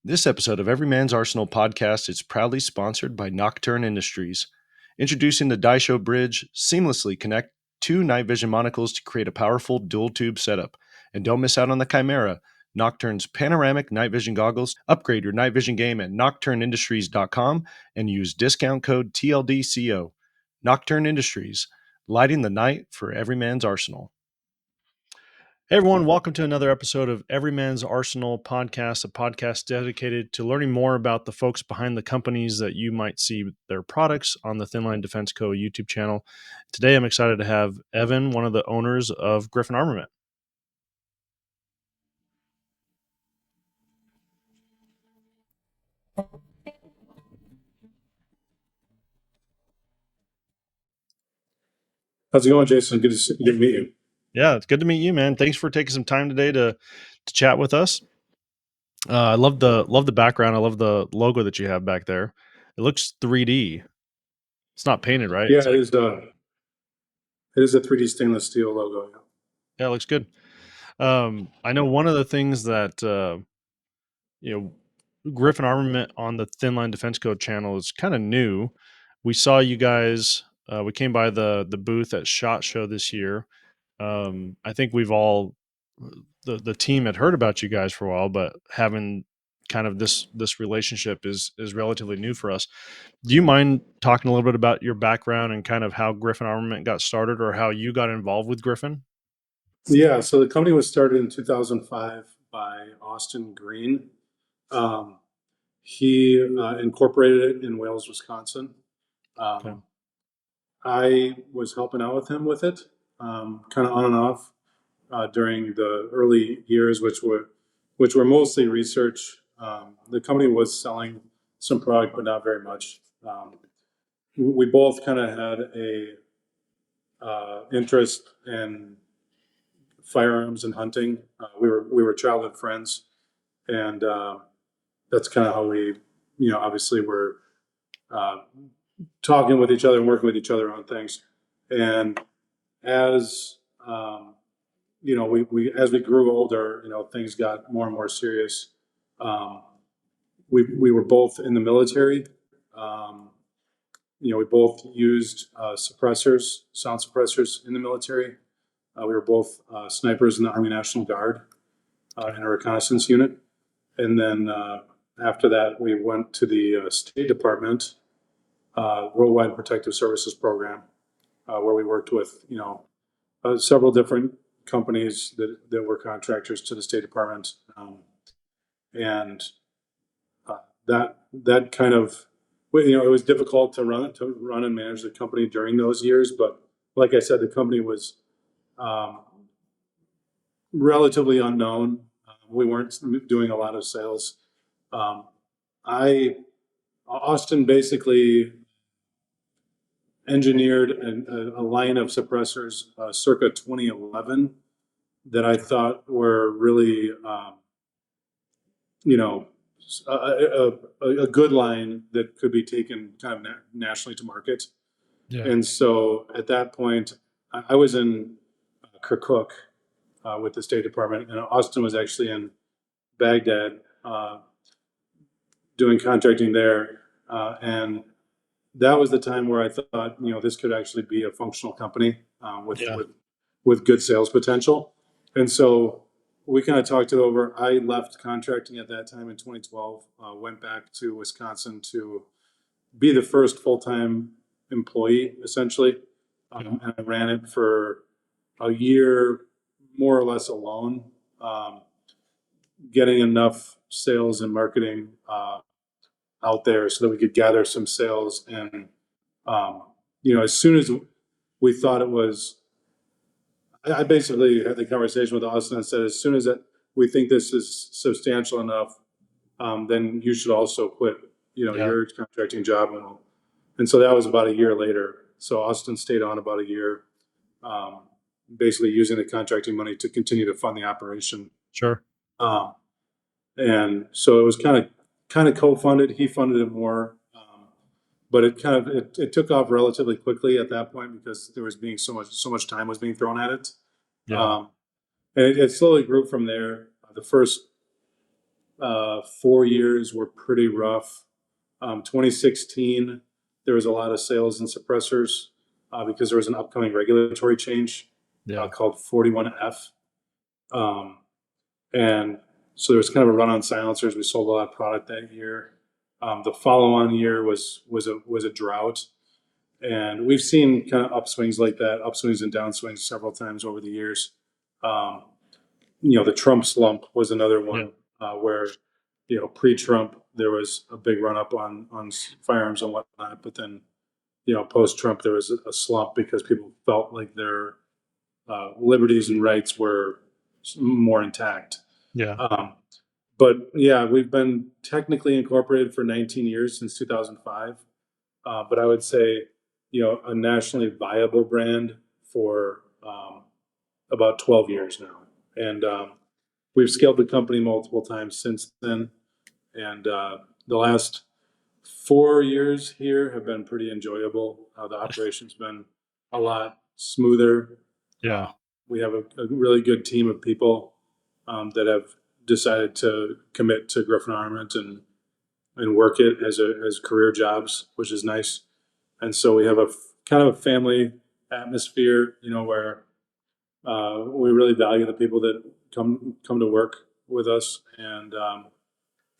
This episode of Everyman's Arsenal podcast is proudly sponsored by Nocturn Industries. Introducing the Daisho Bridge, seamlessly connect two night vision monocles to create a powerful dual tube setup. And don't miss out on the Chimera, Nocturn's panoramic night vision goggles. Upgrade your night vision game at nocturnindustries.com and use discount code TLDCO. Nocturn Industries, lighting the night for Everyman's Arsenal. Hey everyone, welcome to another episode of Everyman's Arsenal podcast, a podcast dedicated to learning more about the folks behind the companies that you might see their products on the Thin Line Defense Co. YouTube channel. Today I'm excited to have Evan, one of the owners of Griffin Armament. How's it going, Jason? Good to meet you. Yeah, it's good to meet you, man. Thanks for taking some time today to chat with us. I love the background. I love the logo that you have back there. It looks 3D. It's not painted, right? Yeah, it is a 3D stainless steel logo. Yeah, it looks good. I know one of the things that Griffin Armament on the Thin Line Defense Code channel is kind of new. We saw you guys. We came by the booth at SHOT Show this year. I think we've all the team had heard about you guys for a while, but having kind of this relationship is relatively new for us. Do you mind talking a little bit about your background and kind of how Griffin Armament got started, or how you got involved with Griffin? Yeah, so the company was started in 2005 by Austin Green. He incorporated it in Wales, Wisconsin. Okay. I was helping out with him with it, kind of on and off during the early years, which were mostly research. The company was selling some product, but not very much. We both kind of had a interest in firearms and hunting. We were childhood friends, and that's kind of how we, obviously were talking with each other and working with each other on things. And as we as we grew older, things got more and more serious. We were both in the military. We both used sound suppressors in the military. We were both snipers in the Army National Guard in a reconnaissance unit. And then after that, we went to the State Department Worldwide Protective Services Program, where we worked with, several different companies that were contractors to the State Department. And that kind of, it was difficult to run and manage the company during those years. But like I said, the company was relatively unknown. We weren't doing a lot of sales. Austin basically engineered a line of suppressors circa 2011 that I thought were really, a good line that could be taken kind of nationally to market. Yeah. And so at that point, I was in Kirkuk with the State Department, and Austin was actually in Baghdad doing contracting there. And that was the time where I thought, this could actually be a functional company with good sales potential. And so we kind of talked it over. I left contracting at that time in 2012, went back to Wisconsin to be the first full-time employee, essentially. And I ran it for a year, more or less alone, getting enough sales and marketing out there so that we could gather some sales. And, as soon as we thought it was, I basically had the conversation with Austin and said, as soon as we think this is substantial enough, then you should also quit, your contracting job. And so that was about a year later. So Austin stayed on about a year, basically using the contracting money to continue to fund the operation. Sure. And so it was kind of co-funded. He funded it more, but it took off relatively quickly at that point because there was being so much time was being thrown at it. Yeah. And it slowly grew from there. The first 4 years were pretty rough. 2016, there was a lot of sales and suppressors because there was an upcoming regulatory change Yeah. called 41F. Um, and so there was kind of a run on silencers. We sold a lot of product that year. The follow-on year was a drought, and we've seen kind of upswings like that, upswings and downswings several times over the years. Um, the Trump slump was another Yeah. one where pre-Trump there was a big run up on firearms and whatnot, but then post-Trump there was a slump because people felt like their liberties and rights were more intact. Yeah. Um, but yeah, we've been technically incorporated for 19 years since 2005. But I would say, a nationally viable brand for about 12 years now. And we've scaled the company multiple times since then. And the last 4 years here have been pretty enjoyable. The operation's been a lot smoother. Yeah. We have a really good team of people that have decided to commit to Griffin Armament and work it as career jobs, which is nice. And so we have a kind of a family atmosphere, where we really value the people that come to work with us, and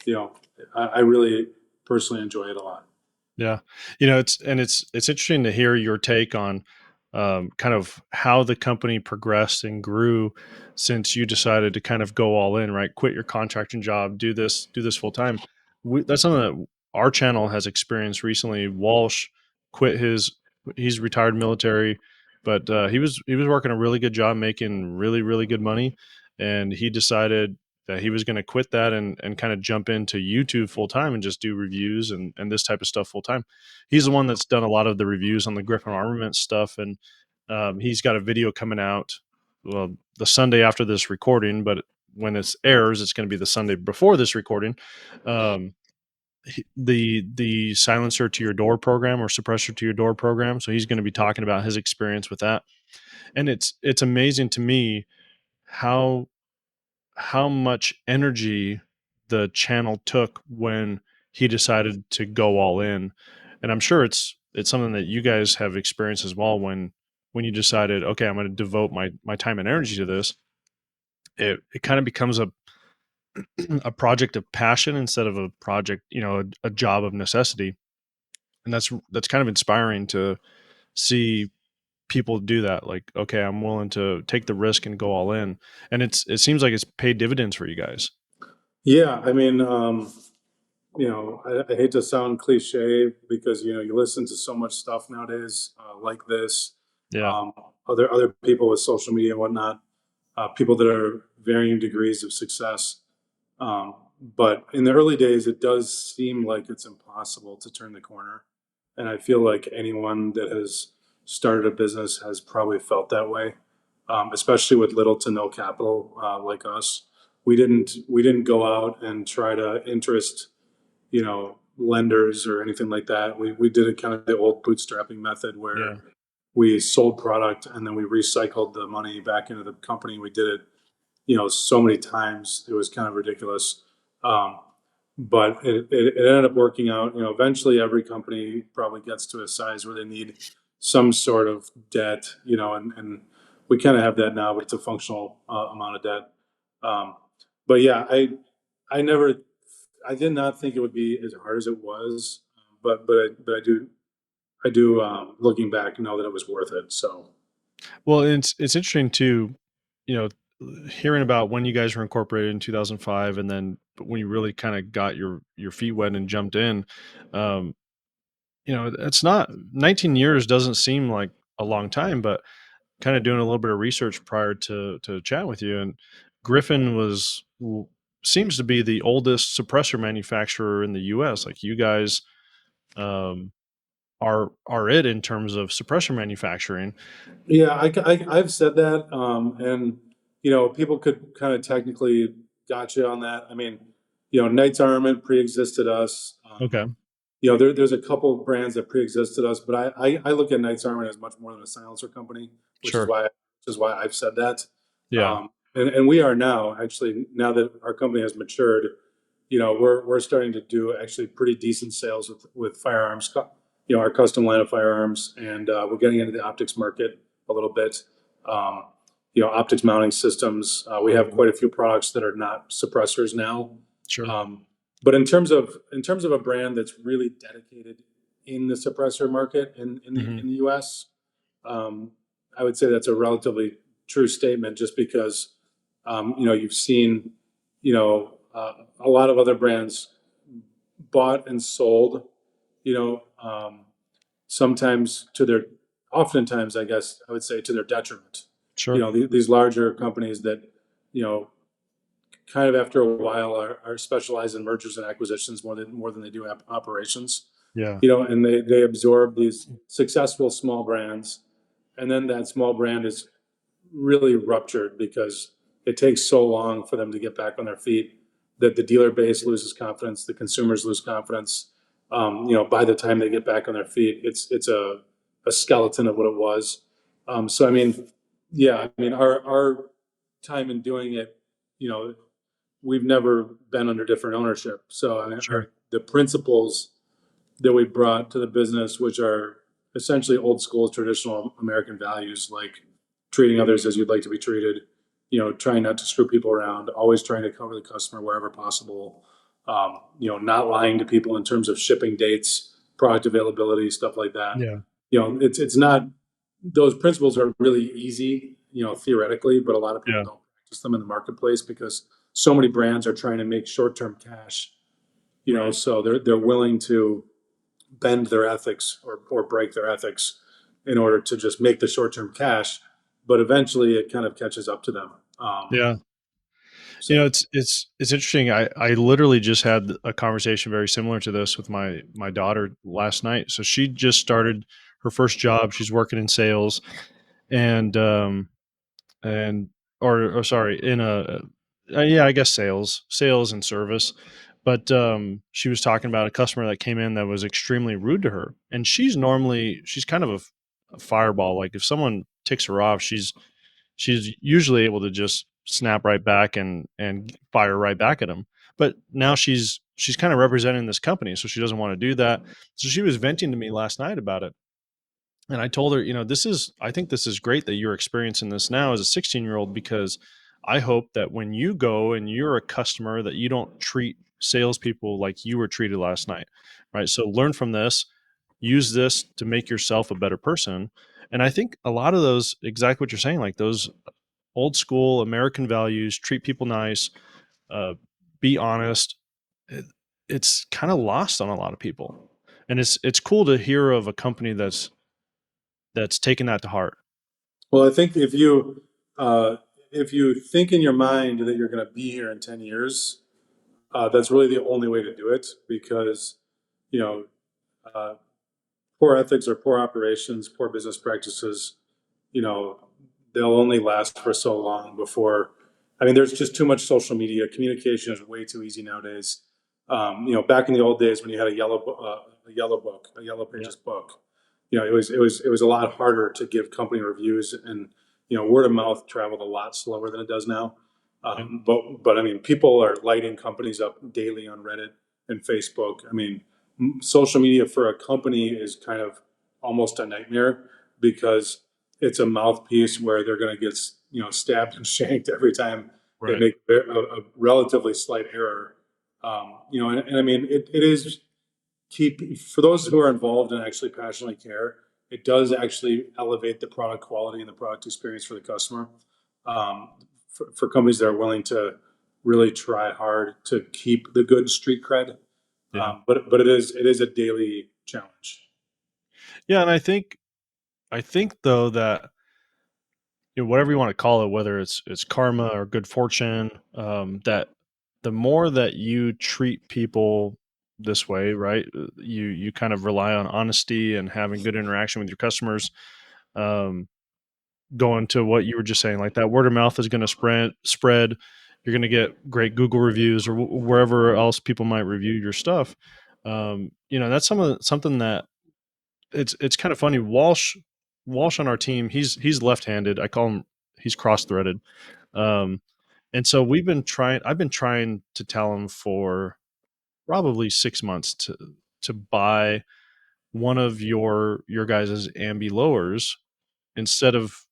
you know, I really personally enjoy it a lot. Yeah. It's interesting to hear your take on kind of how the company progressed and grew since you decided to kind of go all in, right? Quit your contracting job, do this full time. That's something that our channel has experienced recently. Walsh quit he's retired military, but he was working a really good job, making really good money, and he decided that he was going to quit that and kind of jump into YouTube full time and just do reviews and this type of stuff full time. He's the one that's done a lot of the reviews on the Griffin Armament stuff, and he's got a video coming out, well, the Sunday after this recording, but when this airs, it's going to be the Sunday before this recording. Um, the silencer to your door program or suppressor to your door program. So he's going to be talking about his experience with that, and it's amazing to me how much energy the channel took when he decided to go all in. And I'm sure it's something that you guys have experienced as well when you decided, okay, I'm going to devote my time and energy to this. It kind of becomes a project of passion instead of a project, a job of necessity. And that's kind of inspiring to see people do that. Like, okay, I'm willing to take the risk and go all in. And it seems like it's paid dividends for you guys. Yeah, I mean, I hate to sound cliche because you listen to so much stuff nowadays like this. Yeah. Um, other people with social media and whatnot, people that are varying degrees of success. But in the early days, it does seem like it's impossible to turn the corner. And I feel like anyone that has started a business has probably felt that way, especially with little to no capital like us. We didn't go out and try to interest, lenders or anything like that. We did it kind of the old bootstrapping method where Yeah. we sold product and then we recycled the money back into the company. We did it so many times. It was kind of ridiculous. Um, but it ended up working out. Eventually every company probably gets to a size where they need some sort of debt, and we kind of have that now, but it's a functional amount of debt. Um, but yeah, I did not think it would be as hard as it was, but I do looking back know that it was worth it. So Well, it's interesting too, you know, hearing about when you guys were incorporated in 2005, and then when you really kind of got your feet wet and jumped in. Um, it's not 19 years doesn't seem like a long time, but kind of doing a little bit of research prior to chat with you, and Griffin seems to be the oldest suppressor manufacturer in the U.S. Like you guys um, are it in terms of suppressor manufacturing. yeah, I've said that, and people could kind of technically gotcha on that. I mean, Knight's Armament pre-existed us. Okay, There's a couple of brands that pre-existed us, but I look at Knight's Armament as much more than a silencer company, which is sure, why I've said that. yeah, And we are now actually, now that our company has matured, we're starting to do actually pretty decent sales with firearms, our custom line of firearms, and we're getting into the optics market a little bit. Um, optics mounting systems. We have quite a few products that are not suppressors now. Sure. But in terms of a brand that's really dedicated in the suppressor market Hmm. in the U.S., um, I would say that's a relatively true statement, just because you've seen a lot of other brands bought and sold, you know, um, sometimes to their, oftentimes, I guess I would say, to their detriment. Sure. These larger companies that, you know, kind of after a while are specialized in mergers and acquisitions more than they do operations. Yeah. And they absorb these successful small brands, and then that small brand is really ruptured because it takes so long for them to get back on their feet that the dealer base loses confidence, the consumers lose confidence. By the time they get back on their feet, it's a skeleton of what it was. So I mean, yeah, I mean our time in doing it, you know, we've never been under different ownership. So I mean, Sure. the principles that we brought to the business, which are essentially old school traditional American values, like treating others as you'd like to be treated, trying not to screw people around, always trying to cover the customer wherever possible, not lying to people in terms of shipping dates, product availability, stuff like that. Yeah. It's not, those principles are really easy, theoretically, but a lot of people Yeah. don't practice them in the marketplace because so many brands are trying to make short-term cash, Right. so they're willing to bend their ethics or break their ethics in order to just make the short-term cash, but eventually it kind of catches up to them. Yeah. So It's interesting. I literally just had a conversation very similar to this with my daughter last night. So she just started her first job. She's working in sales, and and or sorry, in a yeah, I guess sales and service. But she was talking about a customer that came in that was extremely rude to her, and she's kind of a fireball. Like if someone ticks her off, she's usually able to just snap right back and fire right back at him. But now she's kind of representing this company, so she doesn't want to do that. So she was venting to me last night about it. And I told her, I think this is great that you're experiencing this now as a 16-year-old, because I hope that when you go and you're a customer, that you don't treat salespeople like you were treated last night. Right. So learn from this, use this to make yourself a better person. And I think a lot of those, exactly what you're saying, like those old school American values, treat people nice, uh, be honest. It, it's kind of lost on a lot of people, and it's cool to hear of a company that's taken that to heart. well, I think if you think in your mind that you're going to be here in 10 years, that's really the only way to do it, because you know uh, poor ethics or poor operations, poor business practices, you know, they'll only last for so long before. I mean, there's just too much social media. Communication is way too easy nowadays. Back in the old days when you had a yellow book, a yellow Yeah, pages book, it was a lot harder to give company reviews, and word of mouth traveled a lot slower than it does now. yeah, But I mean, people are lighting companies up daily on Reddit and Facebook. I mean, social media for a company is kind of almost a nightmare, because it's a mouthpiece where they're going to get stabbed and shanked every time they right. make a relatively slight error. And I mean it is keep for those who are involved and actually passionately care. It does actually elevate the product quality and the product experience for the customer. Um, for companies that are willing to really try hard to keep the good street cred, Yeah, but it is a daily challenge. yeah, and I think though that, whatever you want to call it, whether it's karma or good fortune, that the more that you treat people this way, right, you kind of rely on honesty and having good interaction with your customers. Um, Going to what you were just saying, like that word of mouth is going to spread. You're going to get great Google reviews or wherever else people might review your stuff. That's something that it's kind of funny. Walsh on our team, he's left-handed. I call him, he's cross-threaded. Um, and so I've been trying to tell him for probably 6 months to buy one of your guys' ambi lowers instead of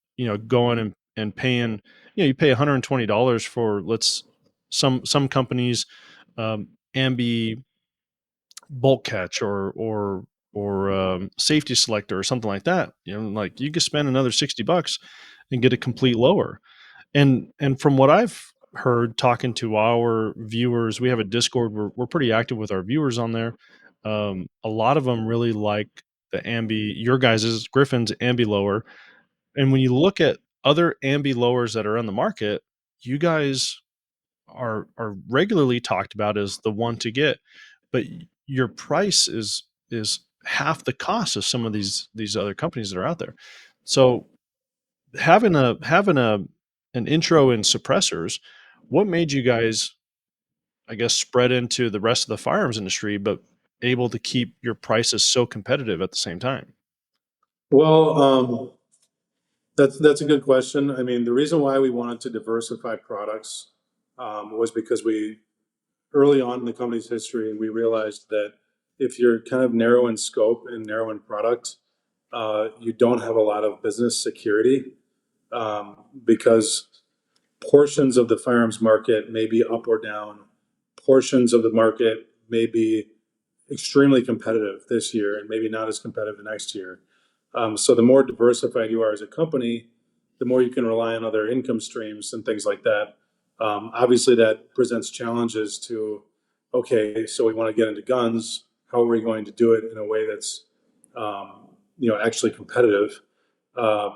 going and paying. You pay $120 for, let's some companies, ambi bulk catch or safety selector or something like that. Like you could spend another $60 and get a complete lower. And from what I've heard talking to our viewers, we have a Discord. We're pretty active with our viewers on there. A lot of them really like the ambi, your guys's Griffin's ambi lower. And when you look at other ambi lowers that are on the market, you guys are regularly talked about as the one to get, but your price is half the cost of some of these other companies that are out there. So having a an intro in suppressors, what made you guys, I guess, spread into the rest of the firearms industry, but able to keep your prices so competitive at the same time? Well, that's a good question. I mean, the reason why we wanted to diversify products was because we early on in the company's history we realized that if you're kind of narrow in scope and narrow in product, you don't have a lot of business security because portions of the firearms market may be up or down. Portions of the market may be extremely competitive this year and maybe not as competitive the next year. So the more diversified you are as a company, the more you can rely on other income streams and things like that. Obviously, that presents challenges to, okay, so we want to get into guns. How are we going to do it in a way that's, actually competitive? Uh,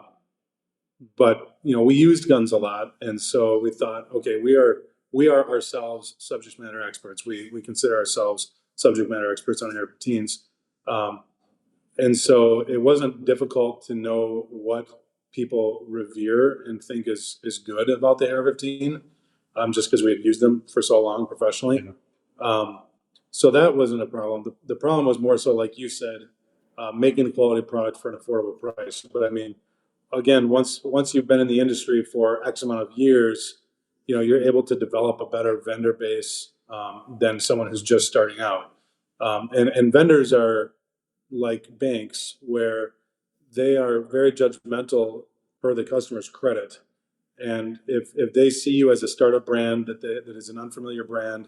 but we used guns a lot, and so we thought, okay, we are ourselves subject matter experts. We consider ourselves subject matter experts on AR-15s. Um, and so it wasn't difficult to know what people revere and think is good about the AR-15, just because we had used them for so long professionally. Yeah. Um, so that wasn't a problem. The problem was more so, like you said, making the quality product for an affordable price. But I mean, again, once you've been in the industry for X amount of years, you're able to develop a better vendor base than someone who's just starting out. And vendors are like banks where they are very judgmental per the customer's credit. And if they see you as a startup brand that is an unfamiliar brand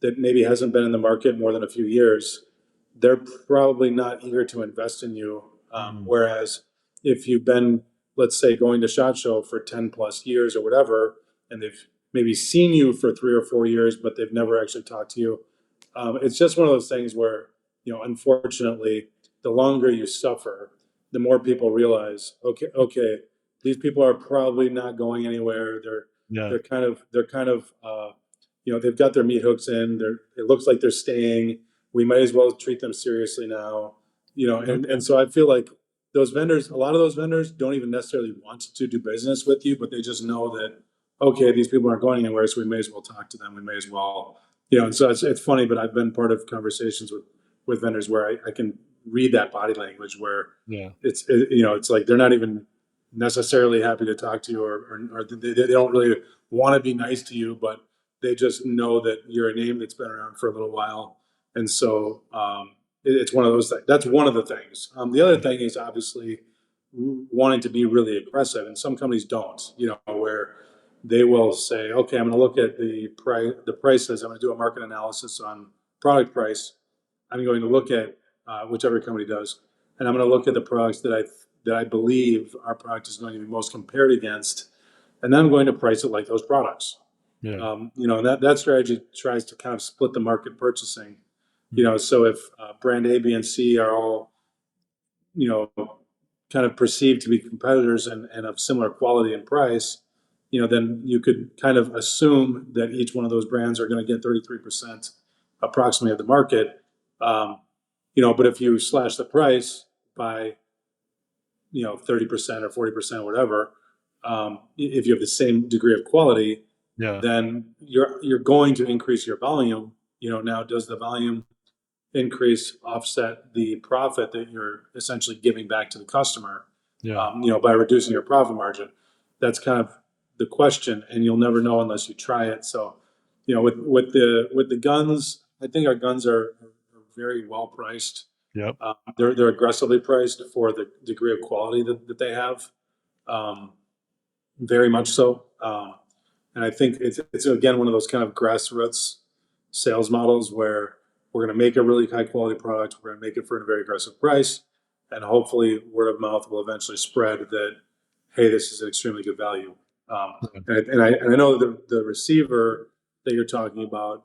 that maybe hasn't been in the market more than a few years, they're probably not eager to invest in you. Mhm. Whereas if you've been, let's say, going to SHOT Show for 10 plus years or whatever, and they've maybe seen you for 3 or 4 years, but they've never actually talked to you, it's just one of those things where, unfortunately, the longer you suffer, the more people realize, okay, these people are probably not going anywhere. They're Yeah. they're kind of they've got their meat hooks in. It looks like they're staying. We might as well treat them seriously now. And Okay. so I feel like those vendors, a lot of those vendors don't even necessarily want to do business with you, but they just know that, okay, these people aren't going anywhere, so we may as well talk to them. We may as well, and so it's funny, but I've been part of conversations with vendors where I can read that body language where Yeah. it's like they're not even necessarily happy to talk to you, or they don't really want to be nice to you, but they just know that you're a name that's been around for a little while. And so it's one of those things. That's one of the things. The other thing is obviously wanting to be really aggressive, and some companies don't, where they will say, okay, I'm going to look at the prices. I'm going to do a market analysis on product price. I'm going to look at which every company does, and I'm going to look at the products that I believe our product is going to be most compared against, and then I'm going to price it like those products. Yeah. And that strategy tries to kind of split the market purchasing. Mhm. So if brand A, B, and C are all you know kind of perceived to be competitors and of similar quality and price, then you could kind of assume that each one of those brands are going to get 33% approximately of the market. Um, but if you slash the price by 30% or 40% whatever, if you have the same degree of quality, Yeah. then you're going to increase your volume. Now does the volume increase offset the profit that you're essentially giving back to the customer? Yeah. By reducing your profit margin. That's kind of the question, and you'll never know unless you try it. So, with the guns, I think our guns are very well priced. Yep. They're aggressively priced for the degree of quality that they have. Um, very much so. And I think it's again one of those kind of grassroots sales models where we're going to make a really high quality product. We're going to make it for a very aggressive price, and hopefully word of mouth will eventually spread that hey, this is an extremely good value. And I know the receiver that you're talking about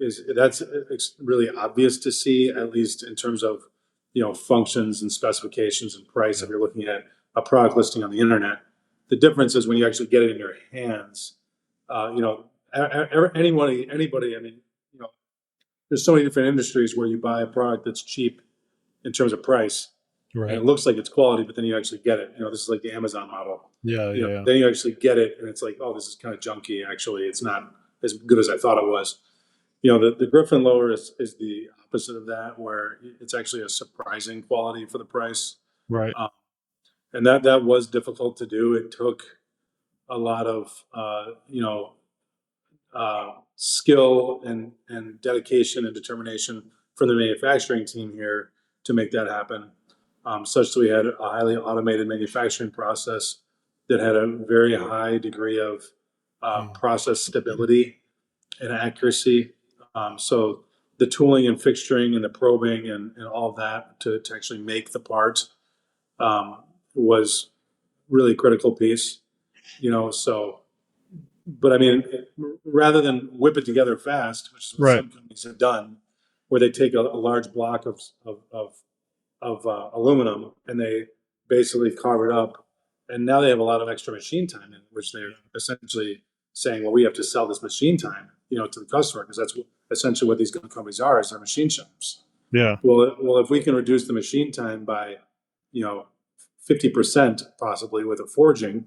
is that's it's really obvious to see, at least in terms of functions and specifications and price. Yeah. If you're looking at a product listing on the internet, the difference is when you actually get it in your hands. Anybody. I mean, there's so many different industries where you buy a product that's cheap in terms of price, and Right. it looks like it's quality, but then you actually get it. This is like the Amazon model. Yeah. Yeah. Then you actually get it, and it's like, oh, this is kind of junky. Actually, it's not as good as I thought it was. The Griffin lower is the opposite of that, where it's actually a surprising quality for the price. Right. Um, and that was difficult to do. It took a lot of skill and dedication and determination from the manufacturing team here to make that happen. Such that we had a highly automated manufacturing process that had a very high degree of process stability and accuracy. So the tooling and fixturing and the probing and all of that to actually make the part was really a critical piece. So but I mean, rather than whip it together fast, which is what Right. some companies have done, where they take a large block of aluminum and they basically carve it up, and now they have a lot of extra machine time, in which they're essentially saying, "Well, we have to sell this machine time, to the customer, because that's essentially what these companies are, is they're machine shops." Yeah. Well, if we can reduce the machine time by, 50% possibly with a forging,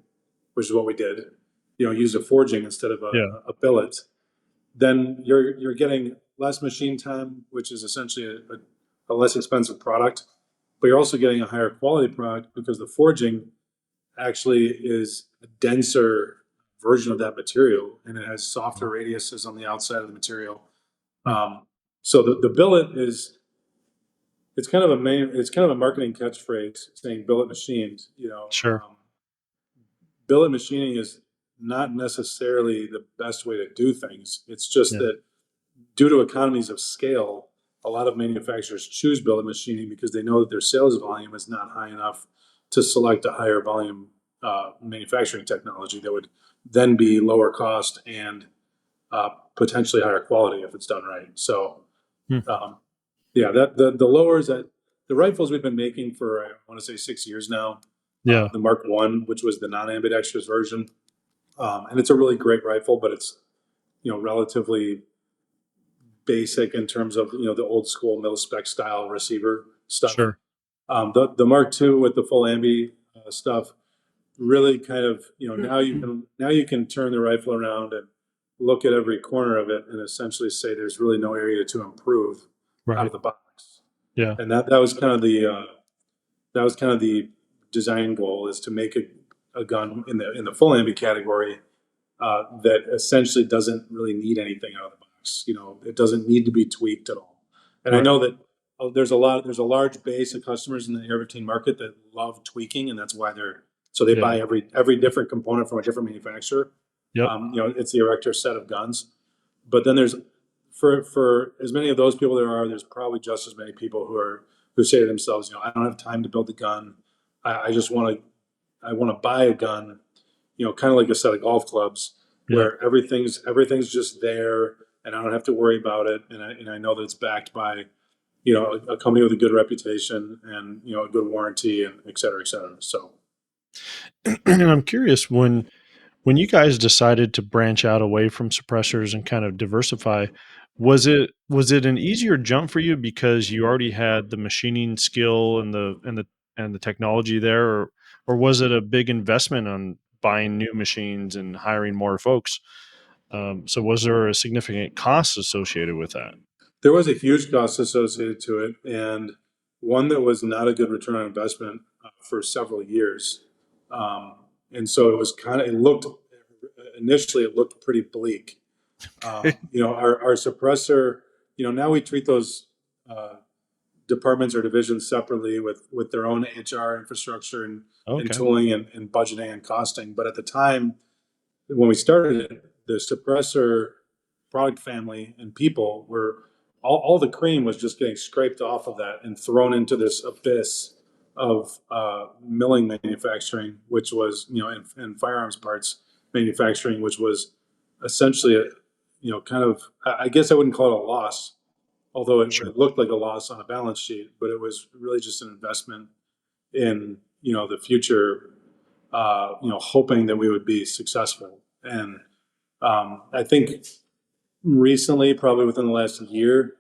which is what we did, use a forging instead of Yeah. a billet, then you're getting less machine time, which is essentially a less expensive product, but you're also getting a higher quality product because the forging actually is a denser version of that material, and it has softer radiuses on the outside of the material. Hmm. So the billet is it's kind of a marketing catchphrase saying billet machined. Sure. Billet machining is not necessarily the best way to do things. It's just Yeah. that due to economies of scale, a lot of manufacturers choose billet machining because they know that their sales volume is not high enough to select a higher volume manufacturing technology that would then be lower cost and potentially higher quality if it's done right. So, Hmm. yeah, that the lowers that the rifles we've been making for I want to say 6 years now. Yeah. The Mark One, which was the non-ambidextrous version, and it's a really great rifle, but it's relatively basic in terms of the old school mil spec style receiver stuff. Sure. The Mark Two with the full ambi stuff really kind of now you can turn the rifle around and look at every corner of it and essentially say there's really no area to improve out Right. of the box. Yeah. And that was kind of the design goal, is to make a gun in the full ambi category that essentially doesn't really need anything out of the box. It doesn't need to be tweaked at all. And I Right. know that there's a large base of customers in the AR-15 market that love tweaking, and that's why they Yeah. buy every different component from a different manufacturer. Yep. It's the erector set of guns. But then there's for as many of those people there's probably just as many people who say to themselves, I don't have time to build a gun. I just want to buy a gun, kind of like a set of golf clubs Yep. where everything's just there, and I don't have to worry about it, and I know that it's backed by a company with a good reputation and a good warranty, and et cetera, et cetera. So And I'm curious, when you guys decided to branch out away from suppressors and kind of diversify, was it an easier jump for you because you already had the machining skill and the technology there, or was it a big investment on buying new machines and hiring more folks? So was there a significant cost associated with that? there was a huge cost associated to it, and one that was not a good return on investment for several years. And so it was it looked initially it looked pretty bleak. Our suppressor now we treat those uh, departments or divisions separately with their own HR infrastructure and Okay. tooling and budgeting and costing. But at the time when we started it, the suppressor product family and people were all the cream was just getting scraped off of that and thrown into this abyss of milling manufacturing, which was and firearms parts manufacturing, which was essentially a kind of, I guess I wouldn't call it a loss, although Sure. it looked like a loss on a balance sheet, but it was really just an investment in the future, hoping that we would be successful. And I think recently, probably within the last year,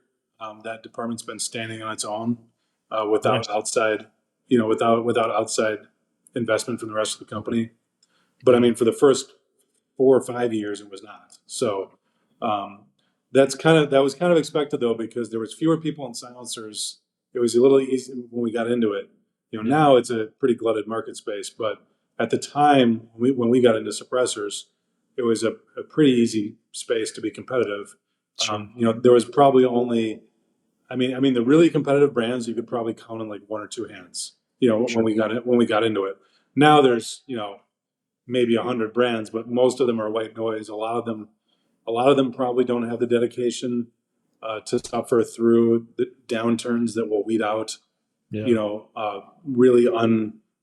that department's been standing on its own without Nice. outside, without outside investment from the rest of the company. But I Yeah. mean, for the first 4 or 5 years, it was not. So um, that was kind of expected though, because there was fewer people in silencers. It was a little easy when we got into it. Yeah. Now it's a pretty glutted market space, but at the time when we got into suppressors, it was a pretty easy space to be competitive. Sure. There was probably only, I mean, the really competitive brands you could probably count on like one or two hands. When Sure. we got into it. Now there's maybe 100 brands, but most of them are white noise. A lot of them probably don't have the dedication to suffer through the downturns that will weed out, Yeah. really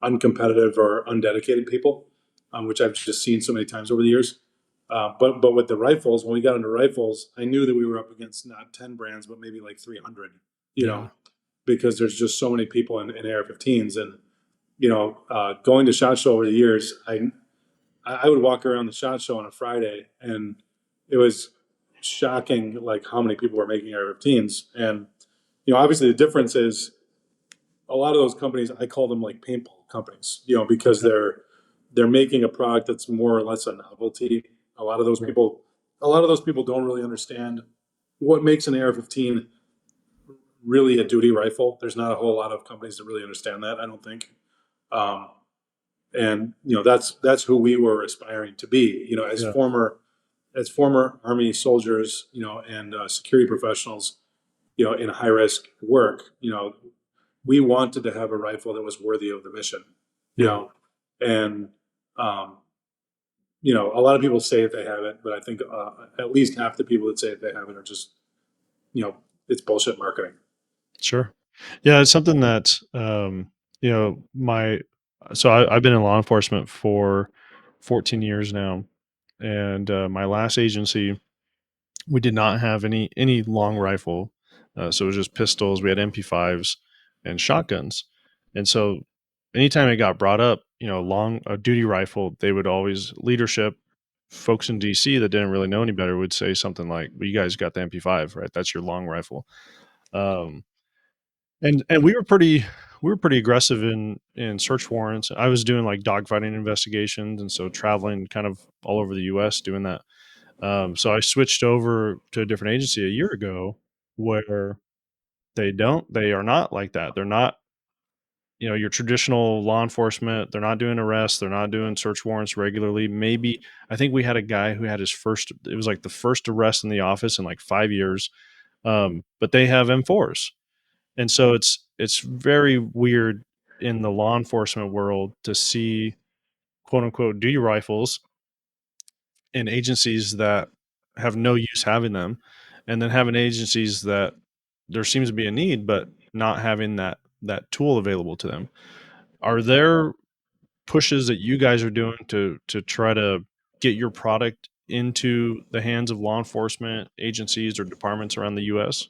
uncompetitive or undedicated people, which I've just seen so many times over the years. But with the rifles, when we got into rifles, I knew that we were up against not 10 brands, but maybe like 300. You Yeah. know, because there's just so many people in AR-15s, and going to SHOT Show over the years, I would walk around the SHOT Show on a Friday, and it was shocking, like how many people were making AR-15s. And obviously the difference is a lot of those companies, I call them like paintball companies, because Okay. they're making a product that's more or less a novelty. A lot of those Right. people, a lot of those people don't really understand what makes an AR-15 really a duty rifle. There's not a whole lot of companies that really understand that, I don't think. Um, and that's who we were aspiring to be. As Yeah. former Army soldiers, and security professionals, in high risk work, we wanted to have a rifle that was worthy of the mission, you Yeah. know, and a lot of people say that they have it, but I think at least half the people that say that they have it are just, you know, it's bullshit marketing. Sure. Yeah, it's something that my so I've been in law enforcement for 14 years now, and my last agency we did not have any long rifle, so it was just pistols. We had MP5s and shotguns, and so anytime it got brought up, long a duty rifle, they would always leadership folks in DC that didn't really know any better would say something like, "Well, you guys got the MP5, right? That's your long rifle." Um, and we were pretty aggressive in search warrants. I was doing like dogfighting investigations, and so traveling kind of all over the U.S. doing that. So I switched over to a different agency a year ago where they are not like that. They're not, your traditional law enforcement. They're not doing arrests. They're not doing search warrants regularly. Maybe I think we had a guy who had it was like the first arrest in the office in like 5 years. But they have M4s. And so it's very weird in the law enforcement world to see quote unquote duty rifles in agencies that have no use having them, and then having agencies that there seems to be a need but not having that tool available to them. Are there pushes that you guys are doing to try to get your product into the hands of law enforcement agencies or departments around the US?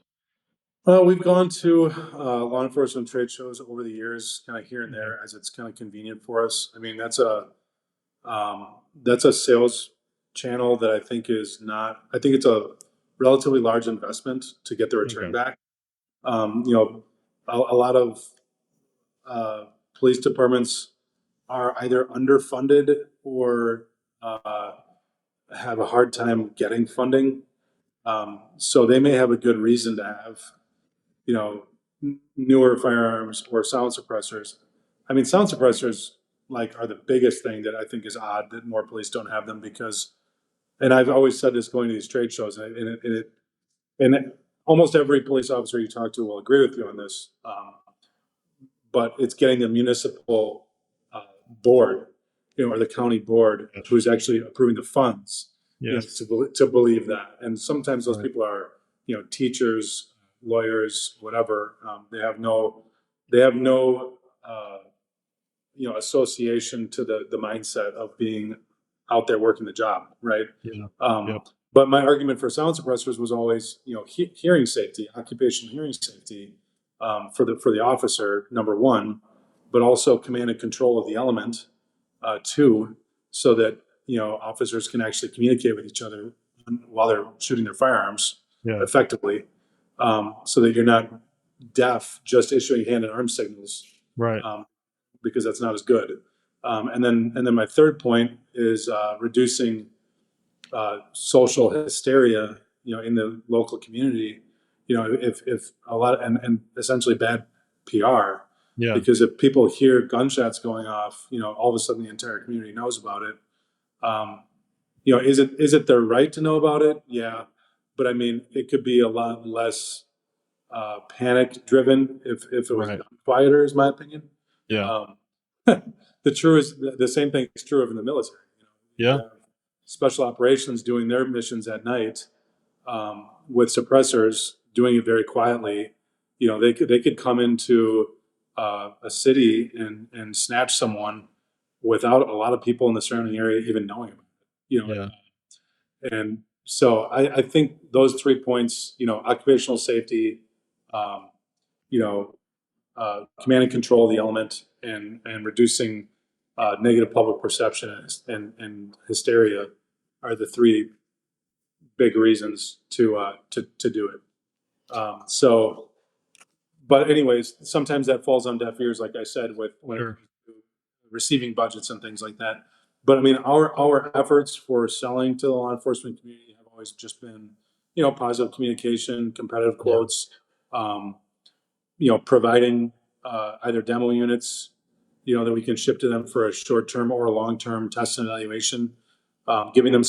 Well, we've gone to law enforcement trade shows over the years, kind of here and Okay. there, as it's kind of convenient for us. I mean, that's a sales channel that I think is not. I think it's a relatively large investment to get the return Okay. back. A lot of uh, police departments are either underfunded or uh, have a hard time getting funding. So they may have a good reason to have, you know, newer firearms or sound suppressors. I mean, sound suppressors like are the biggest thing that I think is odd that more police don't have them because, and I've always said this going to these trade shows, and almost every police officer you talk to will agree with you on this. But it's getting the municipal board, or the county board, Yes. who's actually approving the funds, Yes. to believe that. And sometimes those Right. people are, teachers, lawyers, whatever. They have no association to the mindset of being out there working the job, right? Yeah. Um, Yep. but my argument for sound suppressors was always, hearing safety, occupational hearing safety, for the officer, number one, but also command and control of the element, two, so that officers can actually communicate with each other while they're shooting their firearms Yeah. effectively, so that you're not deaf just issuing hand and arm signals, Right. um, because that's not as good. And then my third point is reducing social hysteria, in the local community. If a lot and essentially bad PR, Yeah. because if people hear gunshots going off, all of a sudden the entire community knows about it. Um, is it their right to know about it? Yeah, but I mean, it could be a lot less panic driven if it was Right. done quieter, is my opinion. Yeah. Um, the same thing is true of in the military. You Yeah. have special operations doing their missions at night, with suppressors doing it very quietly. They could come into a city and snatch someone without a lot of people in the surrounding area even knowing about it. Yeah. And so I think those 3 points, occupational safety, um, you know, command and control of the element, and reducing negative public perception and hysteria, are the three big reasons to do it. But anyways, sometimes that falls on deaf ears, like I said, with when it Sure. comes to receiving budgets and things like that. But I mean, our efforts for selling to the law enforcement community have always just been, positive communication, competitive Yeah. quotes, um, providing either demo units, that we can ship to them for a short-term or a long-term test and evaluation, giving them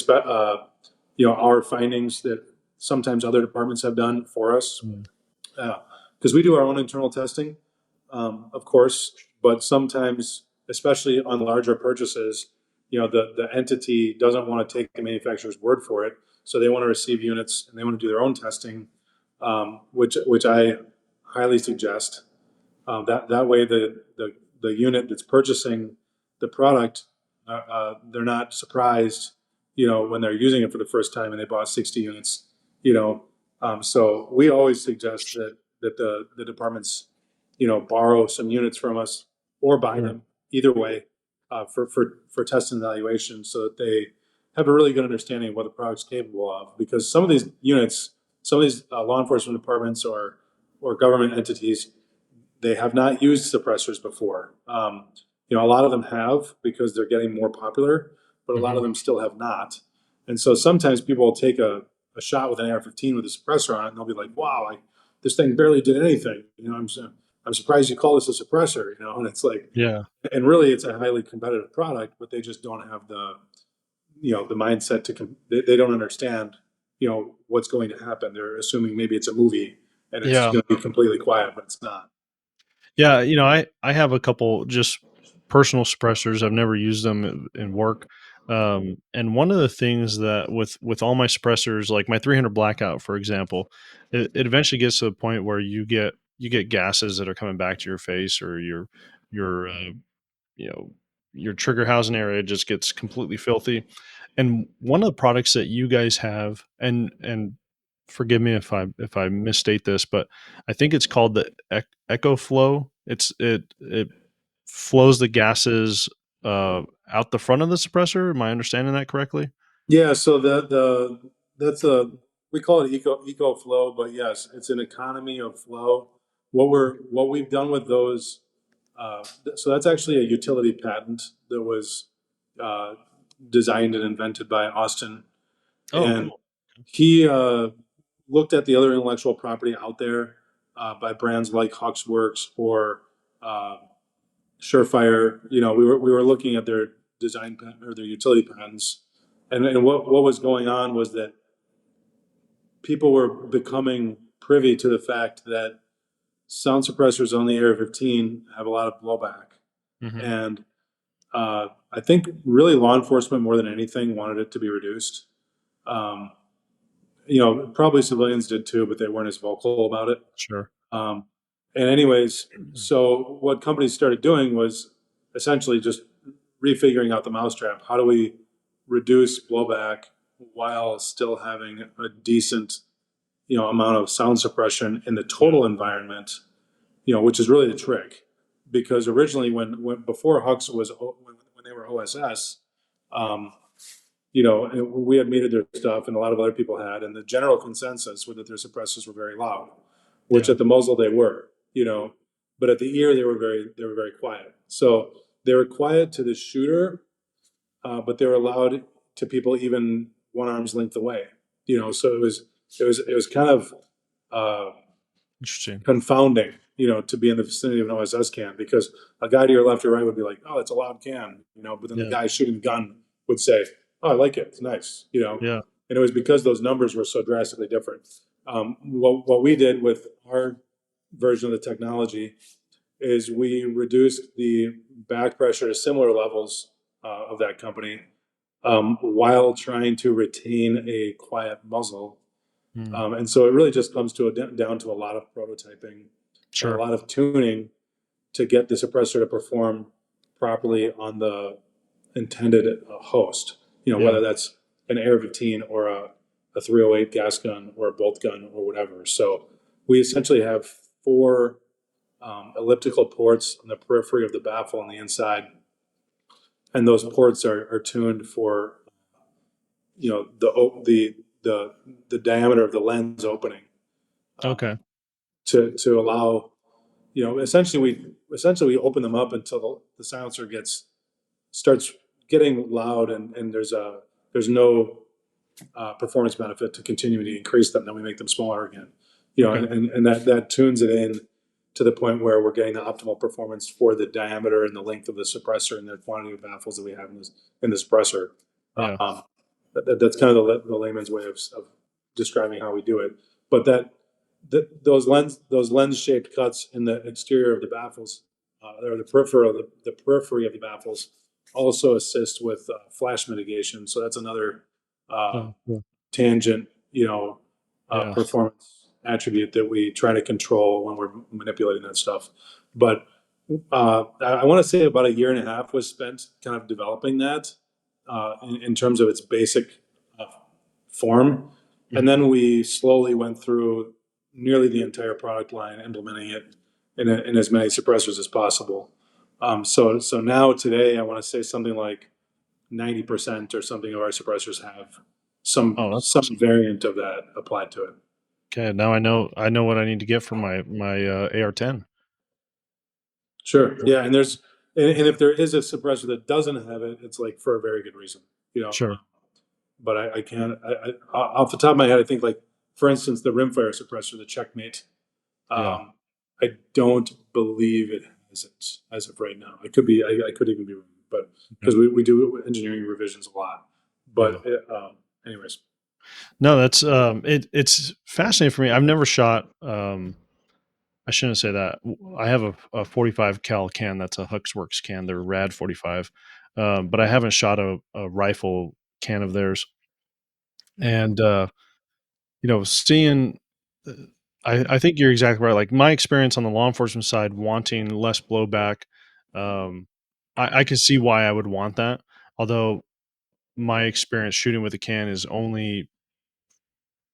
our findings that sometimes other departments have done for us, Mm. because we do our own internal testing, of course, but sometimes, especially on larger purchases, the entity doesn't want to take the manufacturer's word for it, so they want to receive units and they want to do their own testing, which I highly suggest. That way, the unit that's purchasing the product, they're not surprised, when they're using it for the first time and they bought 60 units. So we always suggest that the departments, borrow some units from us or buy Sure. them, either way, for test and evaluation, so that they have a really good understanding of what the product's capable of. Because some of these units, some of these law enforcement departments or government entities, they have not used suppressors before. A lot of them have, because they're getting more popular, but a lot Hmm. of them still have not. And so sometimes people will take a shot with an AR-15 with a suppressor on it, and they'll be like, "Wow, this thing barely did anything." I'm surprised you call this a suppressor. And it's like, Yeah. and really, it's a highly competitive product, but they just don't have the mindset they don't understand, what's going to happen. They're assuming maybe it's a movie and it's Yeah. going to be completely quiet, but it's not. Yeah, I have a couple just personal suppressors. I've never used them in work. And one of the things that with all my suppressors, like my 300 blackout, for example, it eventually gets to the point where you get gases that are coming back to your face, or your you know your trigger housing area just gets completely filthy. And one of the products that you guys have, and forgive me if I misstate this, but I think it's called the Echo Flow. It flows the gases out the front of the suppressor. Am I understanding that correctly? Yeah, so that's a we call it eco flow, but yes, it's an economy of flow. What we've done with those, so that's actually a utility patent that was uh, designed and invented by Austin, Oh, and cool. he looked at the other intellectual property out there, by brands like Hawksworks or uh, Surefire. We were looking at their design or their utility patents, and what was going on was that people were becoming privy to the fact that sound suppressors on the AR-15 have a lot of blowback. Hmm. And I think really law enforcement more than anything wanted it to be reduced. Um, probably civilians did too, but they weren't as vocal about it. Sure. Um, and anyways, so what companies started doing was essentially just refiguring out the mousetrap. How do we reduce blowback while still having a decent, amount of sound suppression in the Yeah. total environment, which is really the trick. Because originally when before Hux was, when they were OSS, um, and we had metered their stuff and a lot of other people had, and the general consensus was that their suppressors were very loud, which Yeah. at the muzzle they were, but at the ear they were very quiet. So they were quiet to the shooter, but they were loud to people even one arm's length away. So it was kind of uh, Interesting. confounding, to be in the vicinity of an OSS can, because a guy to your left or right would be like, "Oh, that's a loud can," but then the Yeah. guy shooting the gun would say, "Oh, I like it. It's nice," Yeah. and it was because those numbers were so drastically different. What we did with our version of the technology is we reduced the back pressure to similar levels of that company, while trying to retain a quiet muzzle. Mm. And so it really just comes down to a lot of prototyping and a Sure. lot of tuning to get the suppressor to perform properly on the intended host. Yeah. Whether that's an AR-15 or a 308 gas gun or a bolt gun or whatever. So we essentially have four elliptical ports on the periphery of the baffle on the inside, and those ports are tuned for the diameter of the lens opening, Okay. to allow, essentially we open them up until the silencer starts getting loud, and there's no performance benefit to continuing to increase them. Then we make them smaller again, Okay. and that tunes it in to the point where we're getting the optimal performance for the diameter and the length of the suppressor and the quantity of baffles that we have in the suppressor. Yeah. Um, that's kind of the layman's way of describing how we do it. But those lens shaped cuts in the exterior of the baffles, or the periphery of the baffles, also assist with flash mitigation. So that's another uh, Oh, cool. tangent, Yeah. performance attribute that we try to control when we're manipulating that stuff. But I want to say about a year and a half was spent kind of developing that, in terms of its basic uh, form. And Mhm. then we slowly went through nearly the entire product line, implementing it in as many suppressors as possible. So now today, I want to say something like 90% or something of our suppressors have some Oh, that's some awesome. variant of that applied to it. Okay, now I know what I need to get for my AR-10. Sure. Yeah, and if there is a suppressor that doesn't have it, it's like for a very good reason. You know, Sure. but I can't. Off the top of my head, I think, like, for instance, the rimfire suppressor, the Checkmate. Yeah. I don't believe it has it as of right now. I could be. I could even be wrong, but Okay. because we do engineering revisions a lot. Yeah. But anyways, No, that's it's fascinating for me. I've never shot I shouldn't say that. I have a 45 cal can that's a Huxworks can. They're rad 45. But I haven't shot a rifle can of theirs. And seeing uh, I think you're exactly right. Like my experience on the law enforcement side, wanting less blowback, um, I can see why I would want that. Although my experience shooting with a can is only,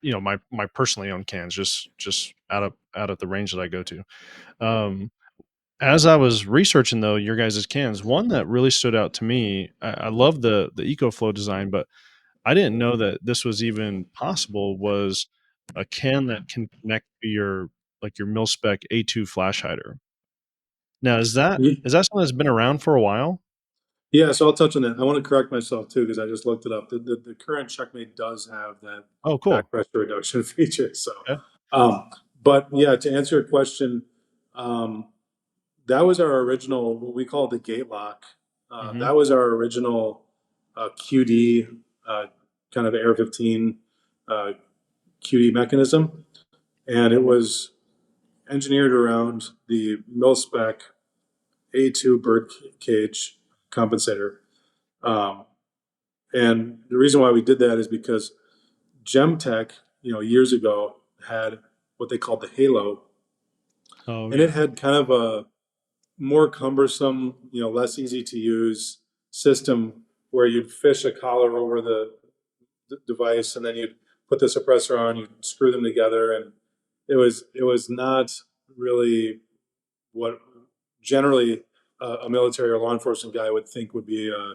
my personally owned cans, just out of the range that I go to. Um, as I was researching though your guys' cans, one that really stood out to me, I love the EcoFlow design, but I didn't know that this was even possible, was a can that can connect to your mil spec A2 flash hider. Now is that Ye- is that something that's been around for a while? yeah. So I'll touch on that. I want to correct myself too, because I just looked it up. The current Checkmate does have that Oh, back cool. pressure reduction feature. So, Okay. but yeah, to answer your question, um, that was our original, what we call the gate lock. Mhm. That was our original QD, uh, kind of AR-15 uh, QD mechanism. and it was engineered around the mil-spec A2 bird cage compensator. Um, and the reason why we did that is because Gemtech, years ago had what they called the Halo, Oh, and it yeah. had kind of a more cumbersome, less easy to use system where you'd fish a collar over the device and then you'd put the suppressor on, you'd screw them together, and it was not really what generally a military or law enforcement guy would think would be a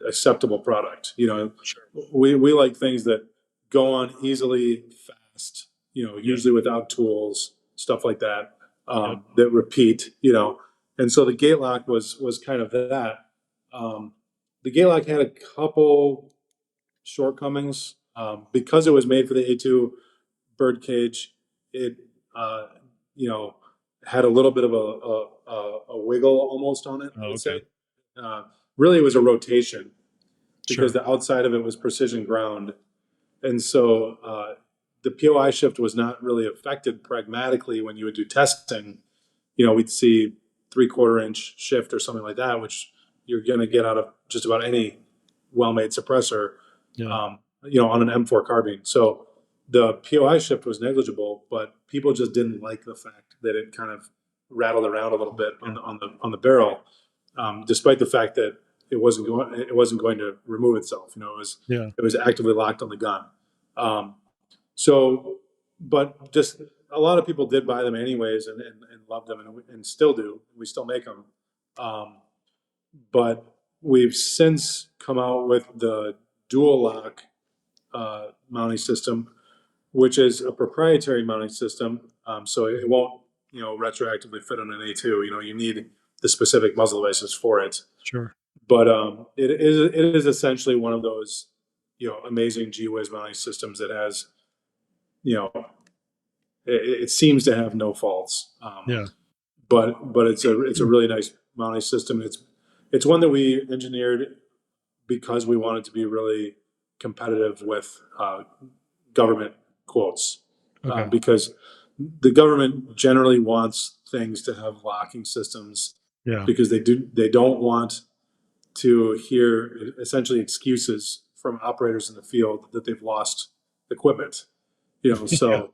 acceptable product. Sure. We like things that go on easily, fast. Yeah. Usually without tools, stuff like that, Yep. that repeat. And so the gate lock was kind of that. Um, the gate lock had a couple shortcomings because it was made for the A2 bird cage. It you know had a little bit of a wiggle almost on it, I Oh, would okay. say. Uh, Really, it was a rotation because Sure. the outside of it was precision ground, and so the POI shift was not really affected pragmatically when you would do testing. We'd see 3/4 inch shift or something like that, which you're going to get out of just about any well-made suppressor, Yeah. on an M4 carbine. So the POI shift was negligible, but people just didn't like the fact that it kind of rattled around a little bit Yeah. on the barrel, despite the fact that it wasn't going to remove itself. Yeah. It was actively locked on the gun. Um, so, but just a lot of people did buy them anyways and loved them and still do. We still make them. Um, but we've since come out with the dual lock mounting system, which is a proprietary mounting system. So it won't, retroactively fit on an A2. You need the specific muzzle devices for it. Sure. But it is essentially one of those, amazing G-Wiz mounting systems that has, you know, it seems to have no faults. Yeah. But it's a really nice mounting system. It's one that we engineered because we wanted to be really competitive with government quotes, Okay. because the government generally wants things to have locking systems Yeah. because they don't want to hear essentially excuses from operators in the field that they've lost equipment. Yeah. So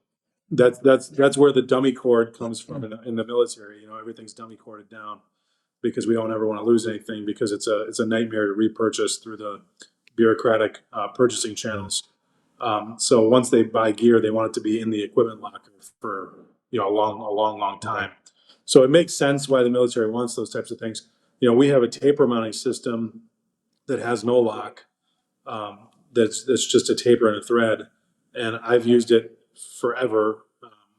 that's where the dummy cord comes from in the military. Everything's dummy corded down because we don't ever want to lose anything because it's a nightmare to repurchase through the bureaucratic purchasing Yeah. channels. So once they buy gear, they want it to be in the equipment locker for a long Okay. time. So it makes sense why the military wants those types of things. We have a taper mounting system that has no lock. That's just a taper and a thread, and I've used it forever.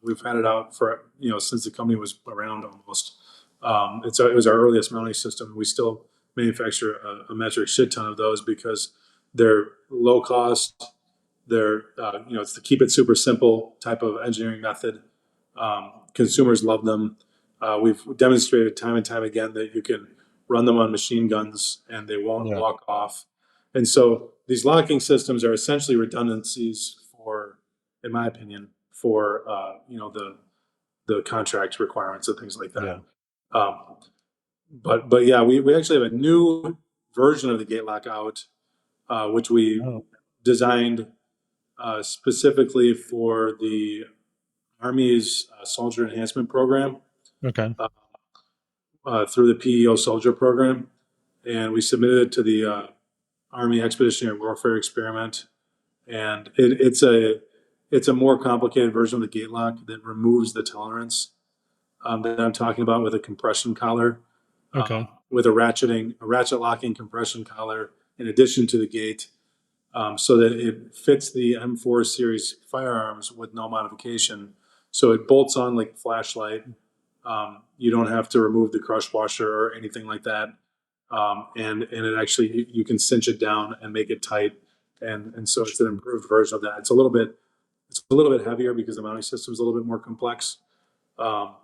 We've had it out for since the company was around almost. It was our earliest mounting system. We still manufacture a metric shit ton of those because they're low cost. They're it's the keep it super simple type of engineering method. Consumers love them. We've demonstrated time and time again that you can run them on machine guns and they won't Yeah. walk off. And so these locking systems are essentially redundancies for, in my opinion, for the contract requirements and things like that. Yeah. Um, but yeah, we actually have a new version of the gate lock out, which we Oh, designed specifically for the Army's Soldier Enhancement Program, okay. through the PEO Soldier Program, and we submitted it to the Army Expeditionary Warfare Experiment, and it's a more complicated version of the gate lock that removes the tolerance that I'm talking about with a compression collar, Okay. with a ratchet locking compression collar in addition to the gate, so that it fits the M4 series firearms with no modification. So it bolts on like a flashlight. You don't have to remove the crush washer or anything like that. And it actually, you can cinch it down and make it tight. And so it's an improved version of that. It's a little bit heavier because the mounting system is a little bit more complex. Um,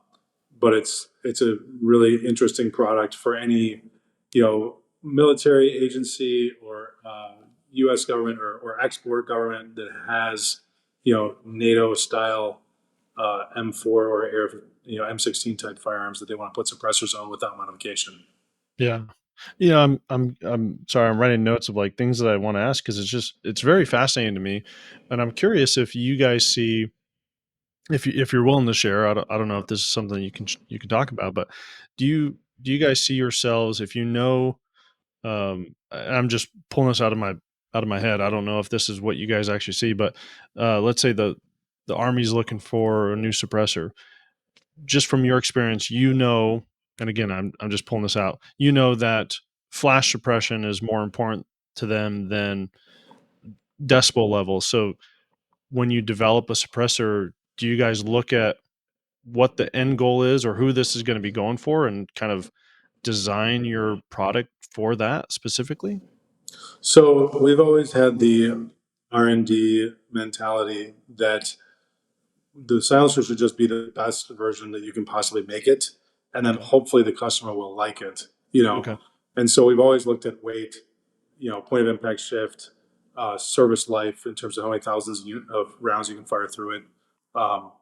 but it's a really interesting product for any, military agency or U.S. government or export government that has, NATO style M4 or M16 type firearms that they want to put suppressors on without modification. Yeah. Yeah, I'm sorry, I'm writing notes of like things that I want to ask because it's very fascinating to me, and I'm curious if you guys see if you're willing to share. I don't know if this is something you can talk about, but do you guys see yourselves if you know? I'm just pulling this out of my head. I don't know if this is what you guys actually see, but let's say the Army's looking for a new suppressor. Just from your experience, and again, I'm just pulling this out. You know that flash suppression is more important to them than decibel levels. So when you develop a suppressor, do you guys look at what the end goal is or who this is going to be going for and kind of design your product for that specifically? So we've always had the R&D mentality that the silencer should just be the best version that you can possibly make it, and then Okay. hopefully the customer will like it. You know, Okay. and so we've always looked at weight, point of impact shift, service life in terms of how many thousands of rounds you can fire through it. Um,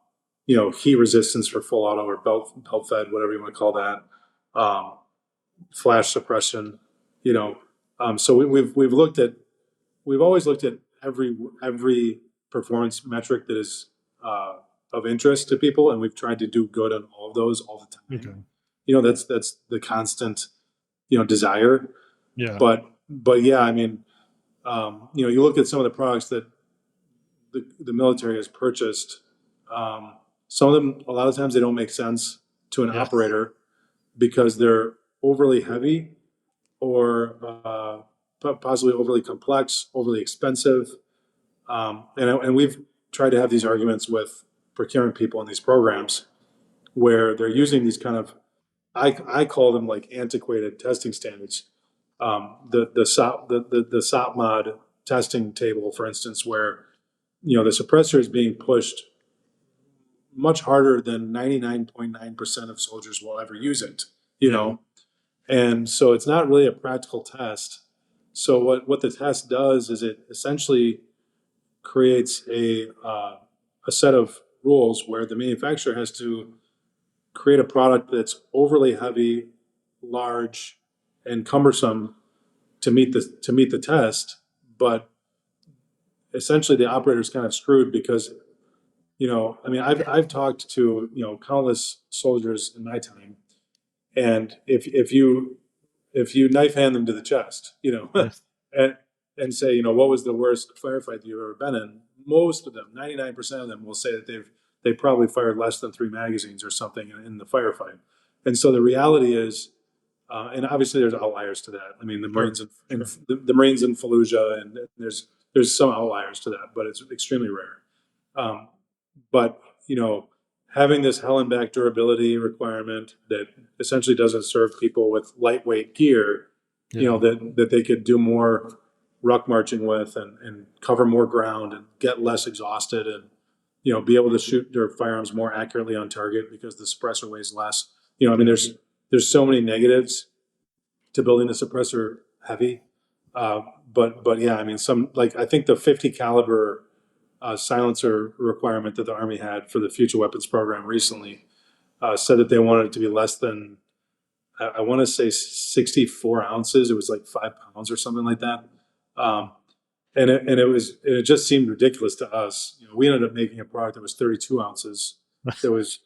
heat resistance for full auto or belt fed, whatever you want to call that. Um, Flash suppression. You know, so we've always looked at every performance metric that is uh, of interest to people, and we've tried to do good on all of those all the time. Okay. That's the constant desire. Yeah. But yeah, I mean, you look at some of the products that the military has purchased. Some of them, a lot of times, they don't make sense to an Yeah. operator because they're overly heavy or possibly overly complex, overly expensive. And we've tried to have these arguments with procurement people in these programs where they're using these kind of, I call them like antiquated testing standards. The SOP mod testing table, for instance, where the suppressor is being pushed much harder than 99.9% of soldiers will ever use it. You Yeah. know, and so it's not really a practical test. So what the test does is it essentially creates a set of rules where the manufacturer has to create a product that's overly heavy, large, and cumbersome to meet the test. But essentially, the operator is kind of screwed because I mean, I've talked to countless soldiers in my time, and if you knife hand them to the chest, Yes. and say, what was the worst firefight that you've ever been in? Most of them, 99% of them, will say that they probably fired less than 3 magazines or something in the firefight. And so the reality is, and obviously there's outliers to that. I mean, the Sure. Marines in Sure. the Marines in Fallujah, and there's some outliers to that, but it's extremely rare. Um, but having this hell and back durability requirement that essentially doesn't serve people with lightweight gear, Yeah. that they could do more ruck marching with and cover more ground and get less exhausted and be able to shoot their firearms more accurately on target because the suppressor weighs less. I mean, Yeah. there's so many negatives to building the suppressor heavy. But yeah, I mean, I think the 50 caliber silencer requirement that the Army had for the future weapons program recently said that they wanted it to be less than, I want to say 64 ounces. It was like 5 pounds or something like that. Um, and it just seemed ridiculous to us. We ended up making a product that was 32 ounces. That was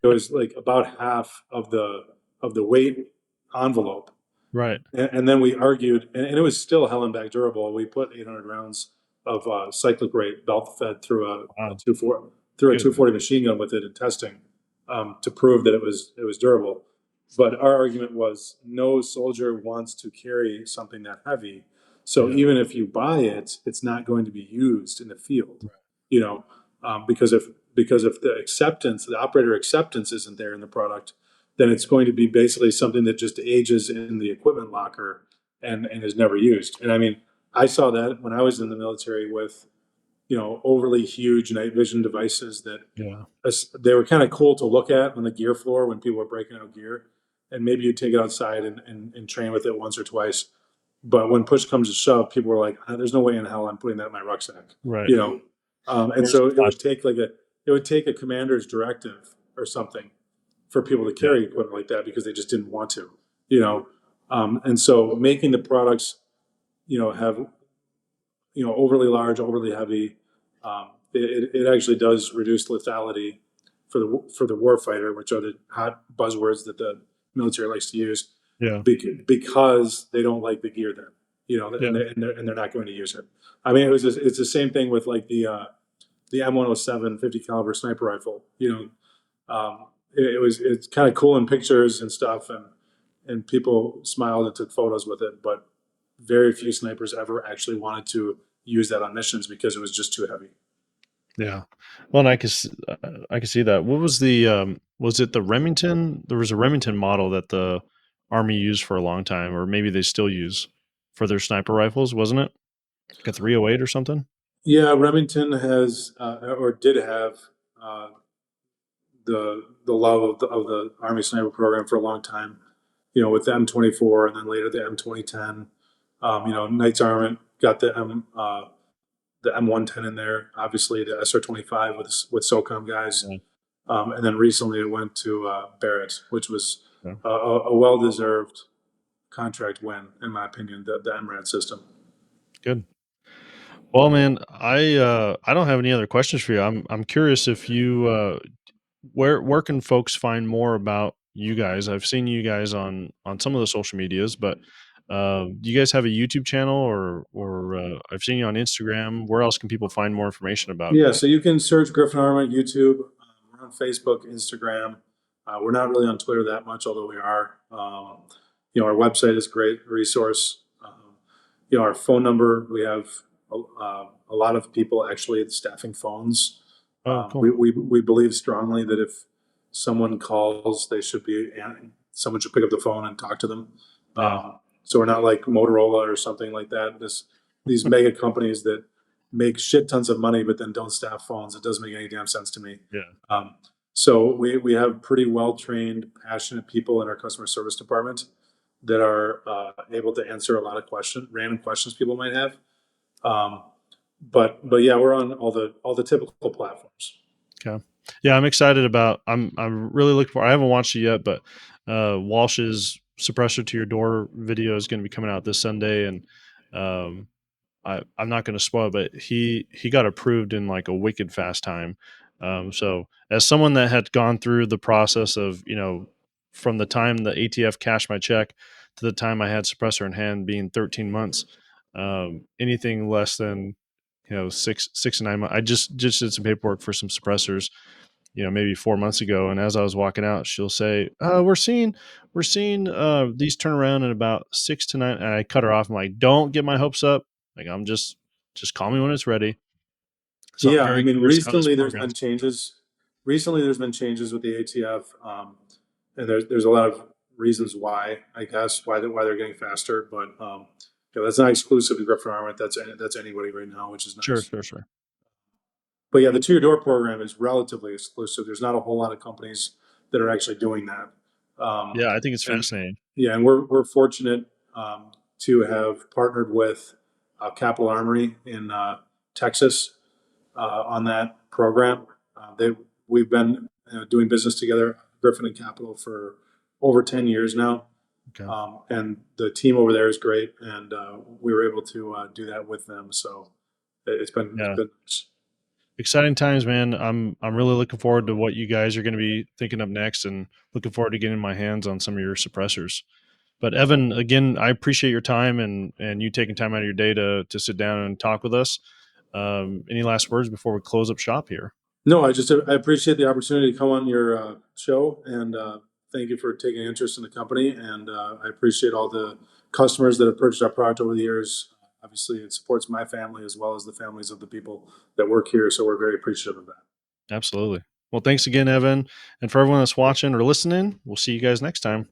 it was like about half of the weight envelope. Right. And then we argued, and it was still hell and back durable. We put 800 rounds of cyclic rate belt fed through a Wow. 240 through a Good. 240 machine gun with it in testing to prove that it was durable. But our argument was no soldier wants to carry something that heavy. So Yeah. even if you buy it, it's not going to be used in the field, Right. you know, because if the operator acceptance isn't there in the product, then it's going to be basically something that just ages in the equipment locker and is never used. And I mean, I saw that when I was in the military with, overly huge night vision devices that Yeah. they were kind of cool to look at on the gear floor when people were breaking out gear. And maybe you'd take it outside and train with it once or twice. But when push comes to shove, people were like, there's no way in hell I'm putting that in my rucksack, Right. you know? And Where's so the it flash? would take like it would take a commander's directive or something for people to Yeah. carry equipment like that because they just didn't want to, you know. And so making the products, have overly large, overly heavy, it actually does reduce lethality for the warfighter, which are the hot buzzwords that the military likes to use, Yeah. because they don't like the gear then, Yeah. and they're not going to use it. I mean, it's the same thing with like the M107 50 caliber sniper rifle. It's kind of cool in pictures and stuff, and people smiled and took photos with it, but very few snipers ever actually wanted to use that on missions because it was just too heavy. Yeah. Well, and I can see that. What was the was it the Remington? There was a Remington model that the Army used for a long time, or maybe they still use for their sniper rifles, wasn't it? Like a 308 or something? Yeah, Remington has or did have uh, the love of the Army sniper program for a long time. With the M24 and then later the M2010. Knights Armament got the M110 in there. Obviously the SR25 with SOCOM guys. Yeah. And then recently it went to Barrett, which was Yeah. a well-deserved contract win, in my opinion, the MRAD system. Good. Well, man, I don't have any other questions for you. I'm curious if you where can folks find more about you guys? I've seen you guys on some of the social medias, but do you guys have a YouTube channel or I've seen you on Instagram. Where else can people find more information about? Yeah, so you can search Griffin Armament YouTube. We're on Facebook, Instagram. We're not really on Twitter that much, although we are. Our website is a great resource. Our phone number, we have a lot of people actually staffing phones. Oh, Um, cool. we believe strongly that if someone calls, someone should pick up the phone and talk to them. Yeah. So we're not like Motorola or something like that. These mega companies that make shit tons of money but then don't staff phones. It doesn't make any damn sense to me. Yeah. Um, so we have pretty well trained, passionate people in our customer service department that are able to answer a lot of random questions people might have. Um, but yeah, we're on all the typical platforms. Okay. Yeah, I'm excited about I'm really looking for I haven't watched it yet, but Walsh's suppressor to your door video is going to be coming out this Sunday and um I'm not going to spoil it, but he got approved in like a wicked fast time. So as someone that had gone through the process of, from the time the ATF cashed my check to the time I had suppressor in hand being 13 months, anything less than, 6 to 9 months. I just did some paperwork for some suppressors, maybe 4 months ago. And as I was walking out, she'll say, we're seeing these turn around in about 6 to 9. And I cut her off. I'm like, don't get my hopes up. Like, just call me when it's ready. So I'm Yeah, I very mean, curious how this recently there's been programs. changes. Recently, there's been changes with the ATF, and there's a lot of reasons why. I guess why they're getting faster, but that's not exclusive to Griffin Armament. That's anybody right now, which is Sure, nice. sure, sure. But yeah, the to your door program is relatively exclusive. There's not a whole lot of companies that are actually doing that. Um, Yeah, I think it's and fascinating. yeah, and we're fortunate to have partnered with Capital Armory in Texas on that program. We've been doing business together, Griffin and Capital, for over 10 years now. Okay. And the team over there is great, and we were able to do that with them. So it's Yeah. been nice. Exciting times, man. I'm really looking forward to what you guys are going to be thinking of next and looking forward to getting my hands on some of your suppressors. But Evan, again, I appreciate your time and you taking time out of your day to sit down and talk with us. Any last words before we close up shop here? No, I appreciate the opportunity to come on your show, and thank you for taking interest in the company. And I appreciate all the customers that have purchased our product over the years. Obviously, it supports my family as well as the families of the people that work here, so we're very appreciative of that. Absolutely. Well, thanks again, Evan. And for everyone that's watching or listening, we'll see you guys next time.